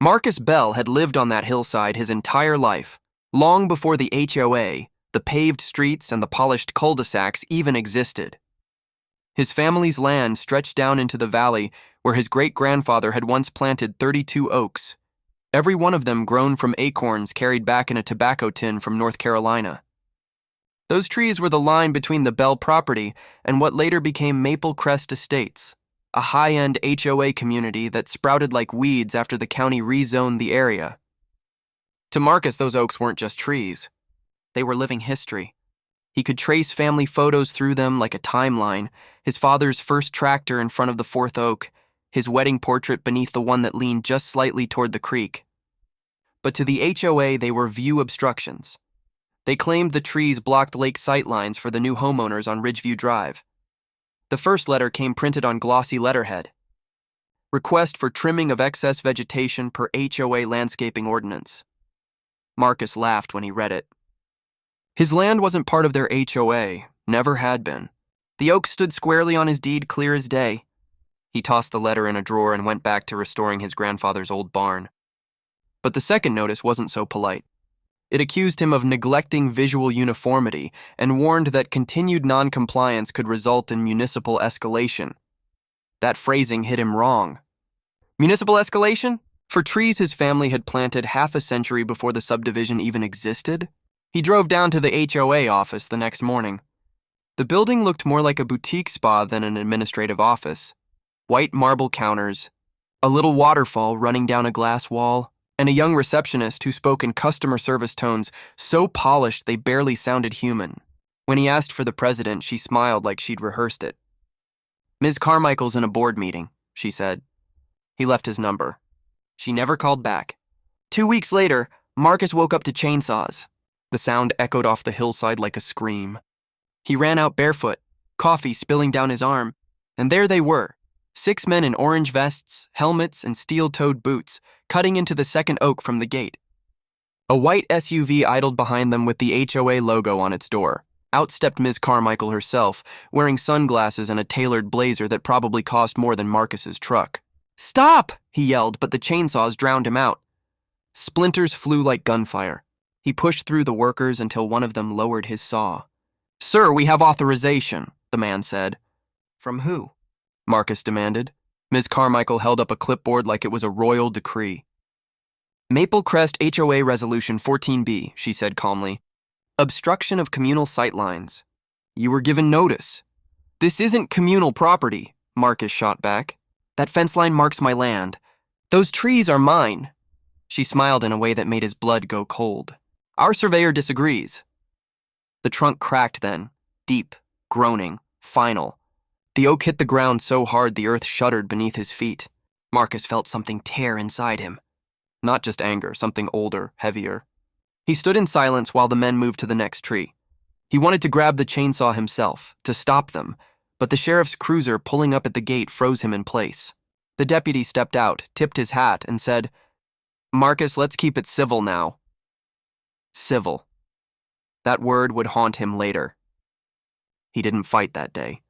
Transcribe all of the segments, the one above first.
Marcus Bell had lived on that hillside his entire life, long before the HOA, the paved streets, and the polished cul-de-sacs even existed. His family's land stretched down into the valley where his great-grandfather had once planted 32 oaks, every one of them grown from acorns carried back in a tobacco tin from North Carolina. Those trees were the line between the Bell property and what later became Maple Crest Estates, a high-end HOA community that sprouted like weeds after the county rezoned the area. To Marcus, those oaks weren't just trees. They were living history. He could trace family photos through them like a timeline, his father's first tractor in front of the fourth oak, his wedding portrait beneath the one that leaned just slightly toward the creek. But to the HOA, they were view obstructions. They claimed the trees blocked lake sightlines for the new homeowners on Ridgeview Drive. The first letter came printed on glossy letterhead. Request for trimming of excess vegetation per HOA landscaping ordinance. Marcus laughed when he read it. His land wasn't part of their HOA, never had been. The oak stood squarely on his deed, clear as day. He tossed the letter in a drawer and went back to restoring his grandfather's old barn. But the second notice wasn't so polite. It accused him of neglecting visual uniformity and warned that continued non-compliance could result in municipal escalation. That phrasing hit him wrong. Municipal escalation? For trees his family had planted half a century before the subdivision even existed? He drove down to the HOA office the next morning. The building looked more like a boutique spa than an administrative office. White marble counters, a little waterfall running down a glass wall, and a young receptionist who spoke in customer service tones so polished they barely sounded human. When he asked for the president, she smiled like she'd rehearsed it. "Ms. Carmichael's in a board meeting," she said. He left his number. She never called back. 2 weeks later, Marcus woke up to chainsaws. The sound echoed off the hillside like a scream. He ran out barefoot, coffee spilling down his arm, and there they were, 6 men in orange vests, helmets, and steel-toed boots, cutting into the second oak from the gate. A white SUV idled behind them with the HOA logo on its door. Out stepped Ms. Carmichael herself, wearing sunglasses and a tailored blazer that probably cost more than Marcus's truck. "Stop!" he yelled, but the chainsaws drowned him out. Splinters flew like gunfire. He pushed through the workers until one of them lowered his saw. "Sir, we have authorization," the man said. "From who?" Marcus demanded. Ms. Carmichael held up a clipboard like it was a royal decree. "Maple Crest HOA Resolution 14B, she said calmly. "Obstruction of communal sightlines. You were given notice." "This isn't communal property," Marcus shot back. "That fence line marks my land. Those trees are mine." She smiled in a way that made his blood go cold. "Our surveyor disagrees." The trunk cracked then, deep, groaning, final. The oak hit the ground so hard the earth shuddered beneath his feet. Marcus felt something tear inside him. Not just anger, something older, heavier. He stood in silence while the men moved to the next tree. He wanted to grab the chainsaw himself, to stop them, but the sheriff's cruiser pulling up at the gate froze him in place. The deputy stepped out, tipped his hat, and said, "Marcus, let's keep it civil now." Civil. That word would haunt him later. He didn't fight that day.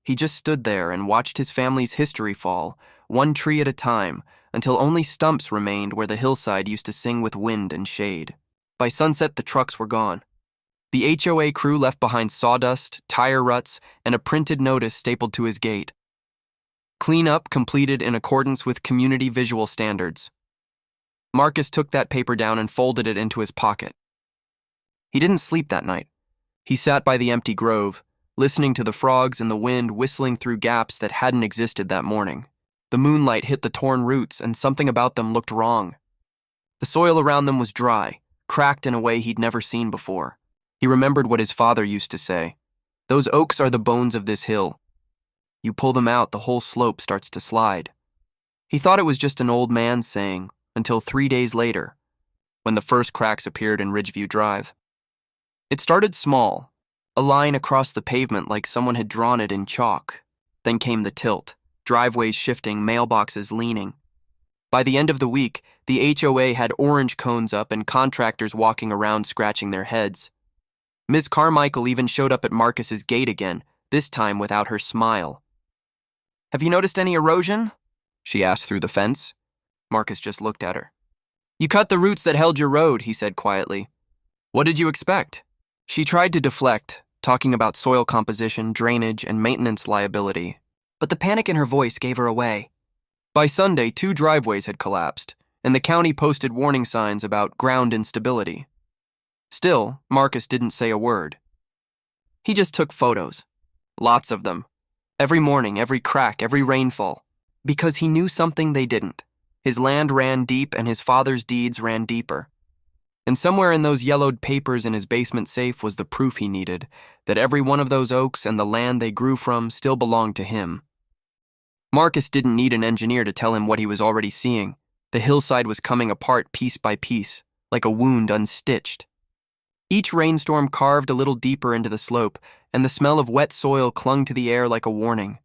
He just stood there and watched his family's history fall, one tree at a time, until only stumps remained where the hillside used to sing with wind and shade. By sunset, the trucks were gone. The HOA crew left behind sawdust, tire ruts, and a printed notice stapled to his gate. Cleanup completed in accordance with community visual standards. Marcus took that paper down and folded it into his pocket. He didn't sleep that night. He sat by the empty grove, listening to the frogs and the wind whistling through gaps that hadn't existed that morning. The moonlight hit the torn roots, and something about them looked wrong. The soil around them was dry, cracked in a way he'd never seen before. He remembered what his father used to say. "Those oaks are the bones of this hill. You pull them out, the whole slope starts to slide." He thought it was just an old man saying, until 3 days later, when the first cracks appeared in Ridgeview Drive. It started small, a line across the pavement like someone had drawn it in chalk. Then came the tilt, driveways shifting, mailboxes leaning. By the end of the week, the HOA had orange cones up and contractors walking around scratching their heads. Ms. Carmichael even showed up at Marcus's gate again, this time without her smile. "Have you noticed any erosion?" she asked through the fence. Marcus just looked at her. You cut the roots that held your road, he said quietly. What did you expect? She tried to deflect, talking about soil composition, drainage, and maintenance liability, but the panic in her voice gave her away. By Sunday, 2 driveways had collapsed, and the county posted warning signs about ground instability. Still, Marcus didn't say a word. He just took photos. Lots of them. Every morning, every crack, every rainfall. Because he knew something they didn't. His land ran deep and his father's deeds ran deeper. And somewhere in those yellowed papers in his basement safe was the proof he needed, that every one of those oaks and the land they grew from still belonged to him. Marcus didn't need an engineer to tell him what he was already seeing. The hillside was coming apart piece by piece, like a wound unstitched. Each rainstorm carved a little deeper into the slope, and the smell of wet soil clung to the air like a warning.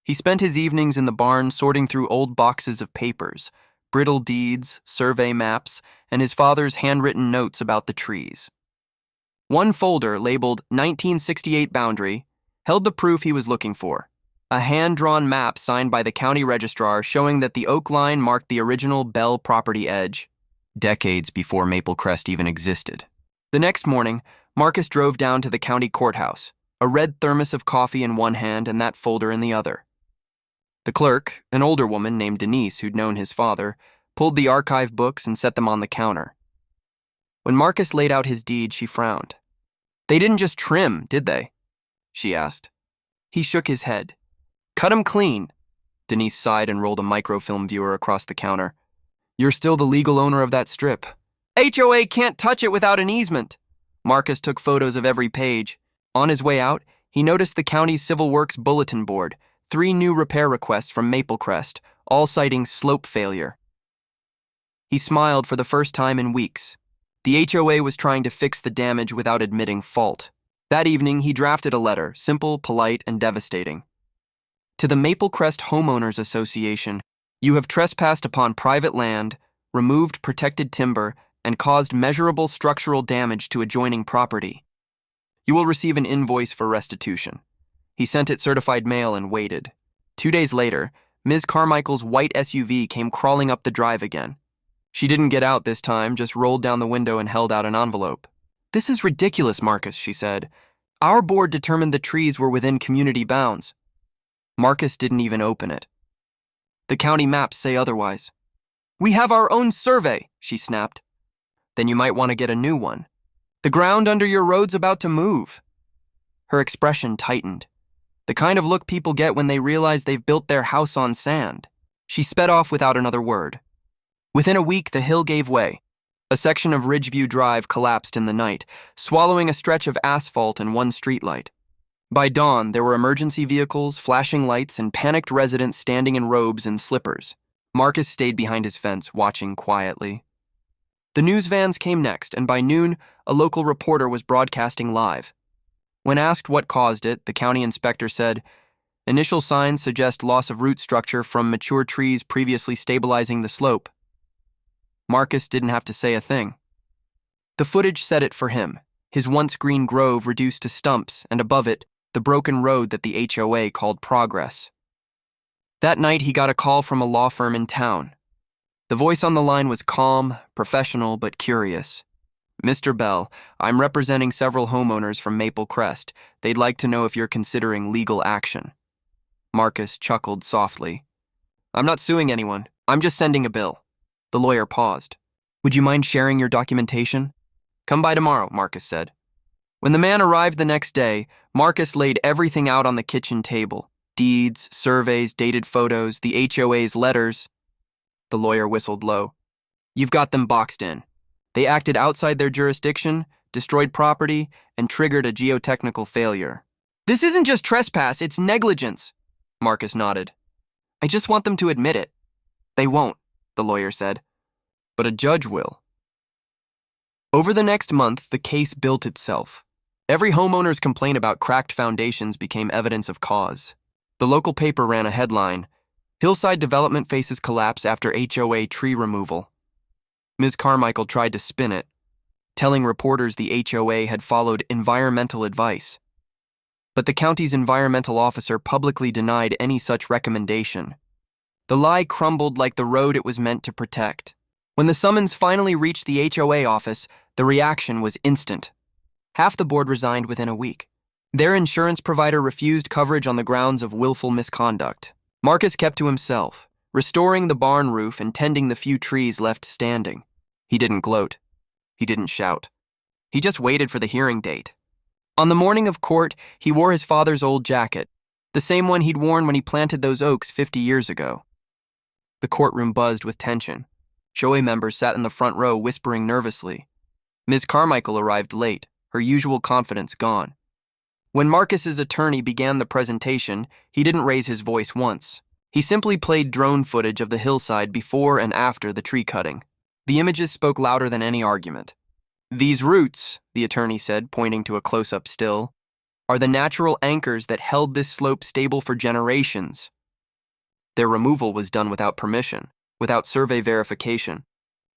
He spent his evenings in the barn sorting through old boxes of papers, brittle deeds, survey maps, and his father's handwritten notes about the trees. One folder, labeled 1968 Boundary, held the proof he was looking for, a hand-drawn map signed by the county registrar showing that the oak line marked the original Bell property edge, decades before Maple Crest even existed. The next morning, Marcus drove down to the county courthouse, a red thermos of coffee in one hand and that folder in the other. The clerk, an older woman named Denise who'd known his father, pulled the archive books and set them on the counter. When Marcus laid out his deed, she frowned. They didn't just trim, did they? She asked. He shook his head. Cut 'em clean. Denise sighed and rolled a microfilm viewer across the counter. You're still the legal owner of that strip. HOA can't touch it without an easement. Marcus took photos of every page. On his way out, he noticed the county's Civil Works bulletin board, 3 new repair requests from Maple Crest, all citing slope failure. He smiled for the first time in weeks. The HOA was trying to fix the damage without admitting fault. That evening, he drafted a letter, simple, polite, and devastating. To the Maple Crest Homeowners Association, you have trespassed upon private land, removed protected timber, and caused measurable structural damage to adjoining property. You will receive an invoice for restitution. He sent it certified mail and waited. 2 days later, Ms. Carmichael's white SUV came crawling up the drive again. She didn't get out this time, just rolled down the window and held out an envelope. This is ridiculous, Marcus, she said. Our board determined the trees were within community bounds. Marcus didn't even open it. The county maps say otherwise. We have our own survey, she snapped. Then you might want to get a new one. The ground under your road's about to move. Her expression tightened. The kind of look people get when they realize they've built their house on sand. She sped off without another word. Within a week, the hill gave way. A section of Ridgeview Drive collapsed in the night, swallowing a stretch of asphalt and one streetlight. By dawn, there were emergency vehicles, flashing lights, and panicked residents standing in robes and slippers. Marcus stayed behind his fence, watching quietly. The news vans came next, and by noon, a local reporter was broadcasting live. When asked what caused it, the county inspector said, initial signs suggest loss of root structure from mature trees previously stabilizing the slope. Marcus didn't have to say a thing. The footage said it for him, his once green grove reduced to stumps, and above it, the broken road that the HOA called Progress. That night, he got a call from a law firm in town. The voice on the line was calm, professional, but curious. Mr. Bell, I'm representing several homeowners from Maple Crest. They'd like to know if you're considering legal action. Marcus chuckled softly. I'm not suing anyone. I'm just sending a bill. The lawyer paused. Would you mind sharing your documentation? Come by tomorrow, Marcus said. When the man arrived the next day, Marcus laid everything out on the kitchen table. Deeds, surveys, dated photos, the HOA's letters. The lawyer whistled low. You've got them boxed in. They acted outside their jurisdiction, destroyed property, and triggered a geotechnical failure. This isn't just trespass, it's negligence, Marcus nodded. I just want them to admit it. They won't, the lawyer said. But a judge will. Over the next month, the case built itself. Every homeowner's complaint about cracked foundations became evidence of cause. The local paper ran a headline, Hillside Development Faces Collapse After HOA Tree Removal. Ms. Carmichael tried to spin it, telling reporters the HOA had followed environmental advice. But the county's environmental officer publicly denied any such recommendation. The lie crumbled like the road it was meant to protect. When the summons finally reached the HOA office, the reaction was instant. Half the board resigned within a week. Their insurance provider refused coverage on the grounds of willful misconduct. Marcus kept to himself, restoring the barn roof and tending the few trees left standing. He didn't gloat. He didn't shout. He just waited for the hearing date. On the morning of court, he wore his father's old jacket, the same one he'd worn when he planted those oaks 50 years ago. The courtroom buzzed with tension. HOA members sat in the front row whispering nervously. Ms. Carmichael arrived late, her usual confidence gone. When Marcus's attorney began the presentation, he didn't raise his voice once. He simply played drone footage of the hillside before and after the tree cutting. The images spoke louder than any argument. "These roots," the attorney said, pointing to a close-up still, "are the natural anchors that held this slope stable for generations." Their removal was done without permission, without survey verification,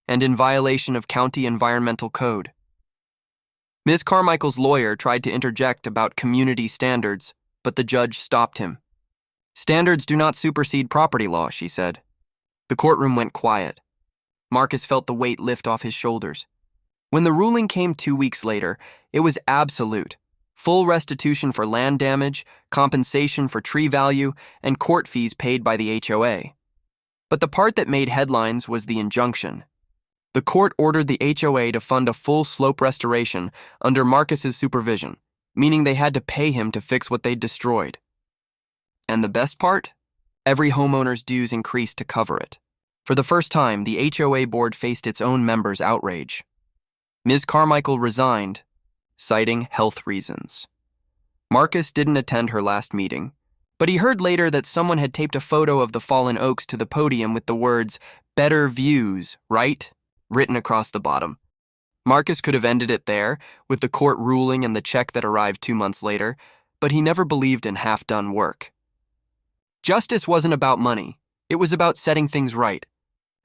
and in violation of county environmental code. Ms. Carmichael's lawyer tried to interject about community standards, but the judge stopped him. "Standards do not supersede property law," she said. The courtroom went quiet. Marcus felt the weight lift off his shoulders. When the ruling came 2 weeks later, it was absolute. Full restitution for land damage, compensation for tree value, and court fees paid by the HOA. But the part that made headlines was the injunction. The court ordered the HOA to fund a full slope restoration under Marcus's supervision, meaning they had to pay him to fix what they'd destroyed. And the best part? Every homeowner's dues increased to cover it. For the first time, the HOA board faced its own members' outrage. Ms. Carmichael resigned, citing health reasons. Marcus didn't attend her last meeting, but he heard later that someone had taped a photo of the fallen oaks to the podium with the words, "Better views, right?" written across the bottom. Marcus could have ended it there, with the court ruling and the check that arrived 2 months later, but he never believed in half-done work. Justice wasn't about money. It was about setting things right.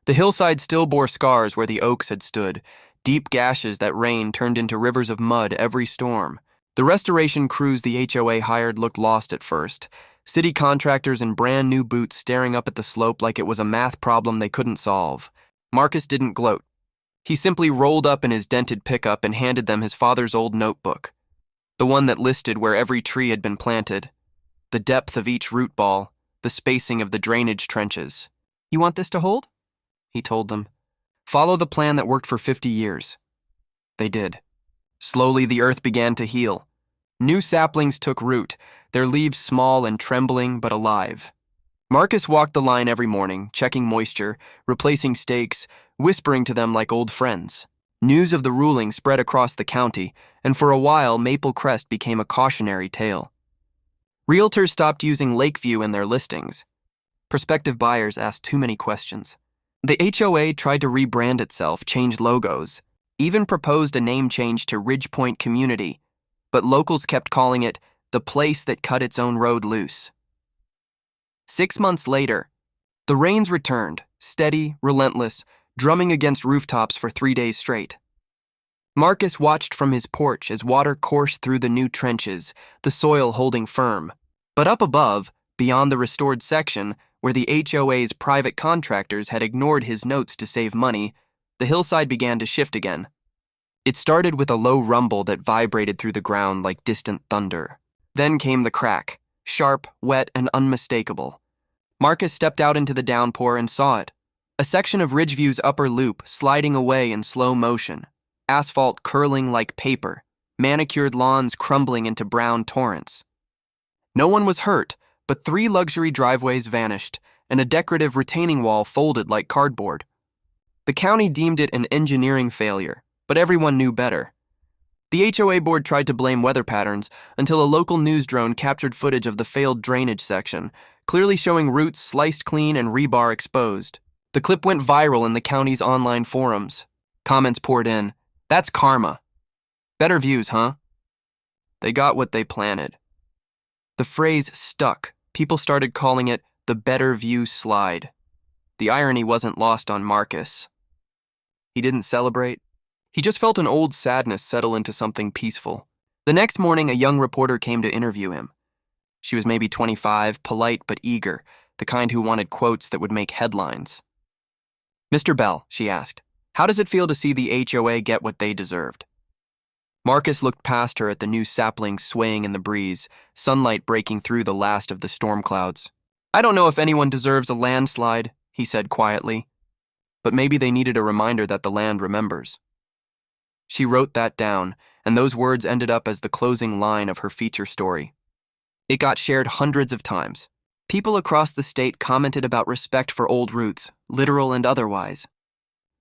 The hillside still bore scars where the oaks had stood, deep gashes that rain turned into rivers of mud every storm. The restoration crews the HOA hired looked lost at first, city contractors in brand new boots staring up at the slope like it was a math problem they couldn't solve. Marcus didn't gloat. He simply rolled up in his dented pickup and handed them his father's old notebook, the one that listed where every tree had been planted, the depth of each root ball, the spacing of the drainage trenches. "You want this to hold?" he told them. "Follow the plan that worked for 50 years. They did. Slowly, the earth began to heal. New saplings took root, their leaves small and trembling but alive. Marcus walked the line every morning, checking moisture, replacing stakes, whispering to them like old friends. News of the ruling spread across the county, and for a while, Maple Crest became a cautionary tale. Realtors stopped using Lakeview in their listings. Prospective buyers asked too many questions. The HOA tried to rebrand itself, change logos, even proposed a name change to Ridgepoint Community, but locals kept calling it the place that cut its own road loose. 6 months later, the rains returned, steady, relentless, drumming against rooftops for 3 days straight. Marcus watched from his porch as water coursed through the new trenches, the soil holding firm. But up above, beyond the restored section, where the HOA's private contractors had ignored his notes to save money, the hillside began to shift again. It started with a low rumble that vibrated through the ground like distant thunder. Then came the crack, sharp, wet, and unmistakable. Marcus stepped out into the downpour and saw it. A section of Ridgeview's upper loop sliding away in slow motion, asphalt curling like paper, manicured lawns crumbling into brown torrents. No one was hurt, but 3 luxury driveways vanished, and a decorative retaining wall folded like cardboard. The county deemed it an engineering failure, but everyone knew better. The HOA board tried to blame weather patterns until a local news drone captured footage of the failed drainage section, clearly showing roots sliced clean and rebar exposed. The clip went viral in the county's online forums. Comments poured in. "That's karma. Better views, huh?" They got what they planted. The phrase stuck. People started calling it the better view slide. The irony wasn't lost on Marcus. He didn't celebrate. He just felt an old sadness settle into something peaceful. The next morning, a young reporter came to interview him. She was maybe 25, polite but eager, the kind who wanted quotes that would make headlines. "Mr. Bell," she asked, How does it feel to see the HOA get what they deserved? Marcus looked past her at the new saplings swaying in the breeze, sunlight breaking through the last of the storm clouds. I don't know if anyone deserves a landslide, he said quietly, but maybe they needed a reminder that the land remembers. She wrote that down, and those words ended up as the closing line of her feature story. It got shared hundreds of times. People across the state commented about respect for old roots, literal and otherwise.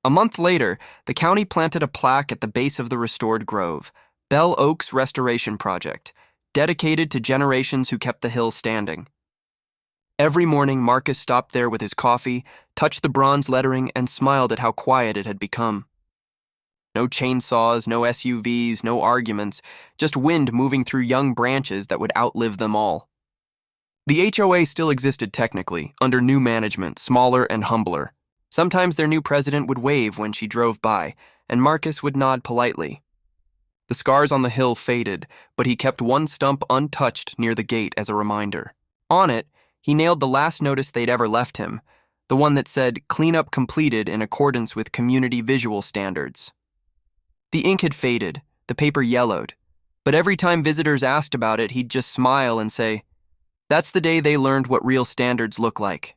A month later, the county planted a plaque at the base of the restored grove, Bell Oaks Restoration Project, dedicated to generations who kept the hill standing. Every morning, Marcus stopped there with his coffee, touched the bronze lettering, and smiled at how quiet it had become. No chainsaws, no SUVs, no arguments, just wind moving through young branches that would outlive them all. The HOA still existed technically, under new management, smaller and humbler. Sometimes their new president would wave when she drove by, and Marcus would nod politely. The scars on the hill faded, but he kept one stump untouched near the gate as a reminder. On it, he nailed the last notice they'd ever left him, the one that said, "Cleanup completed in accordance with community visual standards." The ink had faded, the paper yellowed, but every time visitors asked about it, he'd just smile and say, "That's the day they learned what real standards look like."